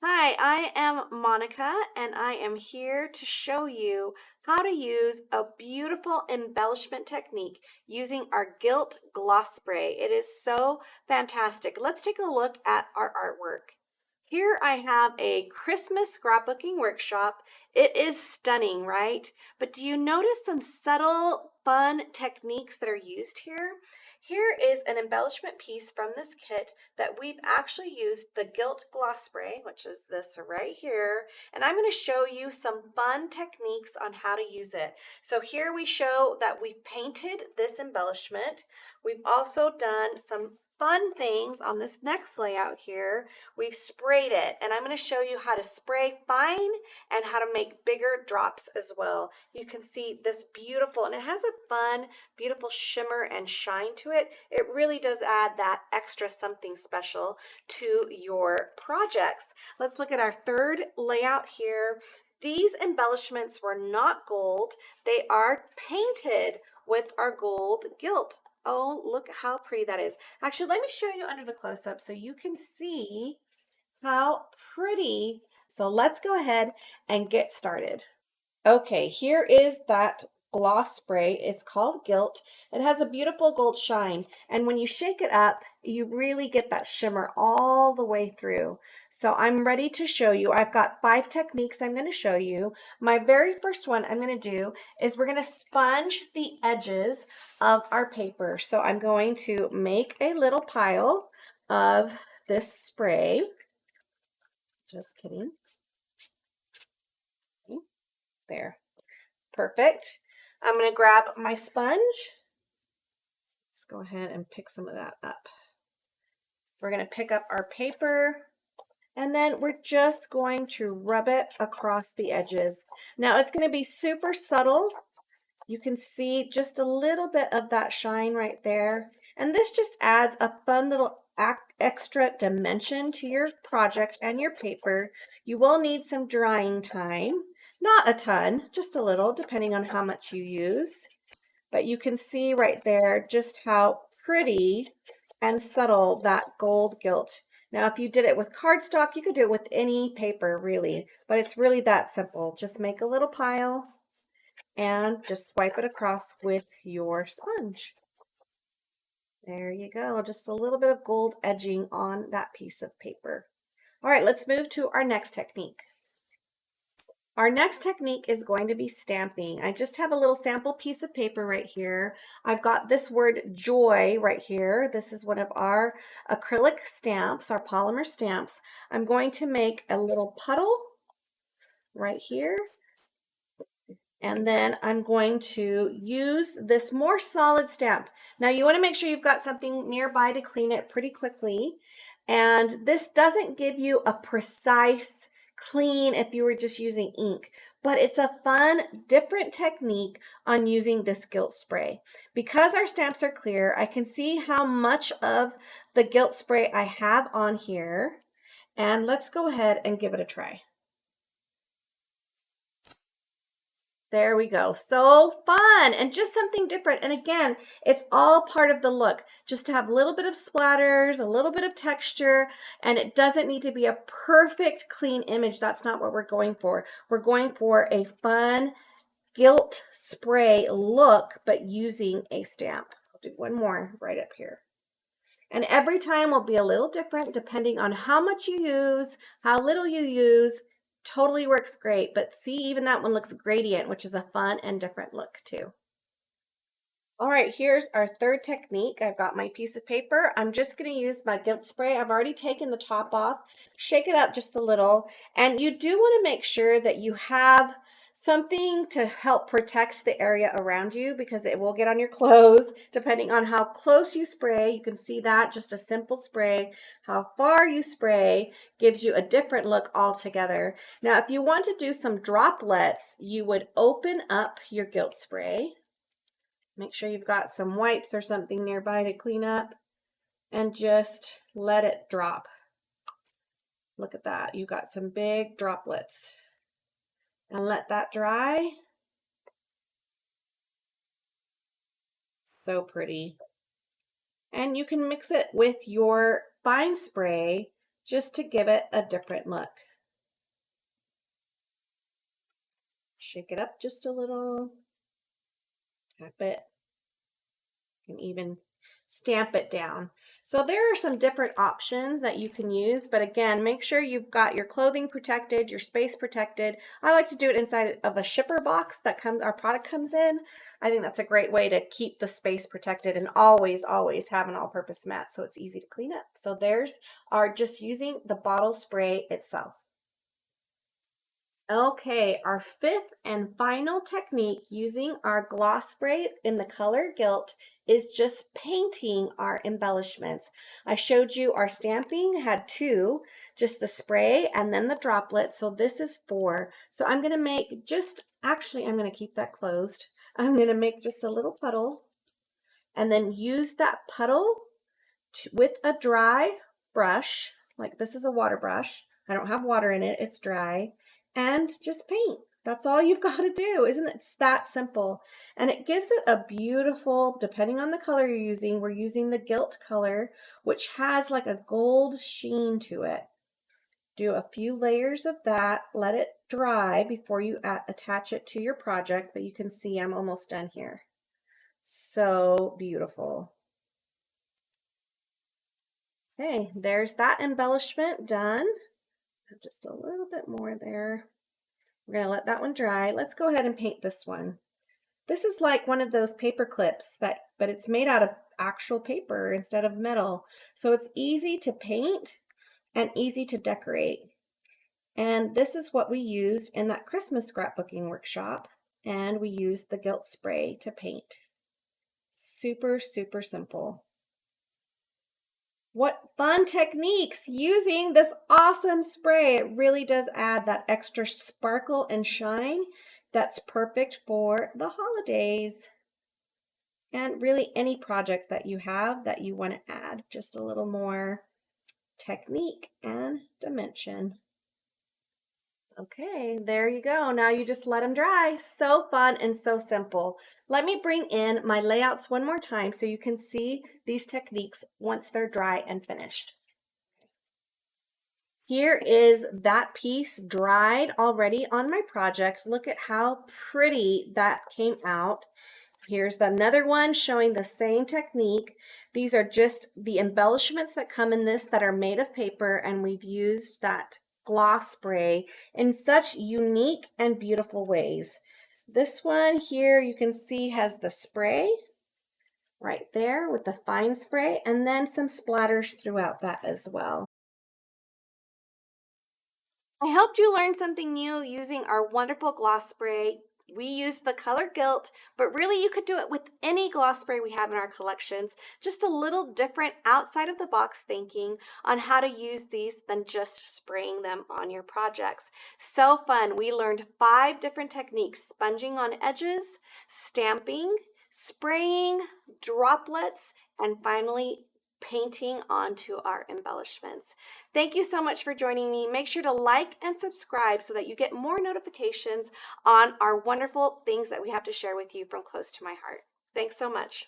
Hi, I am Monica and I am here to show you how to use a beautiful embellishment technique using our Gilt gloss spray. It is so fantastic. Let's take a look at our artwork. Here I have a Christmas scrapbooking workshop. It is stunning, right? But do you notice some subtle, fun techniques that are used here? Here is an embellishment piece from this kit that we've actually used the Gilt gloss spray, which is this right here, and I'm going to show you some fun techniques on how to use it. So here we show that we've painted this embellishment. We've also done some fun things on this next layout here. We've sprayed it, and I'm going to show you how to spray fine and how to make bigger drops as well. You can see this beautiful, and it has a fun, beautiful shimmer and shine to it. It really does add that extra something special to your projects. Let's look at our third layout here. These embellishments were not gold. They are painted with our gold gilt. Oh, look how pretty that is. Actually, let me show you under the close-up so you can see how pretty. So let's go ahead and get started. Okay, here is that gloss spray. It's called Gilt. It has a beautiful gold shine, and when you shake it up, you really get that shimmer all the way through. So I'm ready to show you. I've got 5 techniques I'm going to show you. My very first one I'm going to do is we're going to sponge the edges of our paper. So I'm going to make a little pile of this spray. Just kidding. There. Perfect. I'm going to grab my sponge. Let's go ahead and pick some of that up. We're going to pick up our paper, and then we're just going to rub it across the edges. Now it's going to be super subtle. You can see just a little bit of that shine right there. And this just adds a fun little extra dimension to your project and your paper. You will need some drying time. Not a ton, just a little, depending on how much you use. But you can see right there just how pretty and subtle that gold gilt. Now, if you did it with cardstock, you could do it with any paper, really. But it's really that simple. Just make a little pile and just swipe it across with your sponge. There you go. Just a little bit of gold edging on that piece of paper. All right, let's move to our next technique. Our next technique is going to be stamping. I just have a little sample piece of paper right here. I've got this word joy right here. This is one of our acrylic stamps, our polymer stamps. I'm going to make a little puddle right here. And then I'm going to use this more solid stamp. Now you want to make sure you've got something nearby to clean it pretty quickly. And this doesn't give you a precise clean if you were just using ink, but it's a fun, different technique on using this gilt spray. Because our stamps are clear, I can see how much of the gilt spray I have on here. And let's go ahead and give it a try. There we go. So fun and just something different. And again, it's all part of the look. Just to have a little bit of splatters, a little bit of texture, and it doesn't need to be a perfect clean image. That's not what we're going for. We're going for a fun gilt spray look, but using a stamp. I'll do one more right up here. And every time will be a little different depending on how much you use, how little you use. Totally works great, but see, even that one looks gradient, which is a fun and different look too. All right, here's our third technique. I've got my piece of paper. I'm just going to use my gilt spray. I've already taken the top off, shake it up just a little, and you do want to make sure that you have something to help protect the area around you because it will get on your clothes depending on how close you spray. You can see that just a simple spray. How far you spray gives you a different look altogether. Now, if you want to do some droplets, you would open up your gilt spray. Make sure you've got some wipes or something nearby to clean up and just let it drop. Look at that. You got some big droplets. And let that dry. So pretty. And you can mix it with your fine spray just to give it a different look. Shake it up just a little, tap it, and even stamp it down. So there are some different options that you can use, but again, make sure you've got your clothing protected, your space protected. I like to do it inside of a shipper box that our product comes in. I think that's a great way to keep the space protected and always have an all-purpose mat so it's easy to clean up. So there's our just using the bottle spray itself. Okay, our fifth and final technique using our gloss spray in the color Gilt is just painting our embellishments. I showed you our stamping had two, just the spray and then the droplet. So this is four. So I'm going to make actually, I'm going to keep that closed. I'm going to make just a little puddle and then use that puddle with a dry brush, like this is a water brush. I don't have water in it, it's dry, and just paint. That's all you've got to do. Isn't it? It's that simple. And it gives it a beautiful, depending on the color you're using, we're using the Gilt color, which has like a gold sheen to it. Do a few layers of that, let it dry before you attach it to your project, but you can see I'm almost done here. So beautiful. Okay, there's that embellishment done. Just a little bit more there. We're going to let that one dry. Let's go ahead and paint this one. This is like one of those paper clips but it's made out of actual paper instead of metal. So it's easy to paint and easy to decorate. And this is what we used in that Christmas scrapbooking workshop. And we used the Gilt spray to paint. Super, super simple. What fun techniques using this awesome spray. It really does add that extra sparkle and shine that's perfect for the holidays. And really any project that you have that you want to add just a little more technique and dimension. Okay, there you go. Now you just let them dry. So fun and so simple. Let me bring in my layouts one more time so you can see these techniques once they're dry and finished. Here is that piece dried already on my project. Look at how pretty that came out. Here's another one showing the same technique. These are just the embellishments that come in this that are made of paper, and we've used that gloss spray in such unique and beautiful ways. This one here you can see has the spray right there with the fine spray and then some splatters throughout that as well. I helped you learn something new using our wonderful gloss spray. We used the color Gilt, but really you could do it with any gloss spray we have in our collections. Just a little different outside of the box thinking on how to use these than just spraying them on your projects. So fun. We learned 5 different techniques: sponging on edges, stamping, spraying, droplets, and finally painting onto our embellishments. Thank you so much for joining me. Make sure to like and subscribe so that you get more notifications on our wonderful things that we have to share with you from close to my heart. Thanks so much.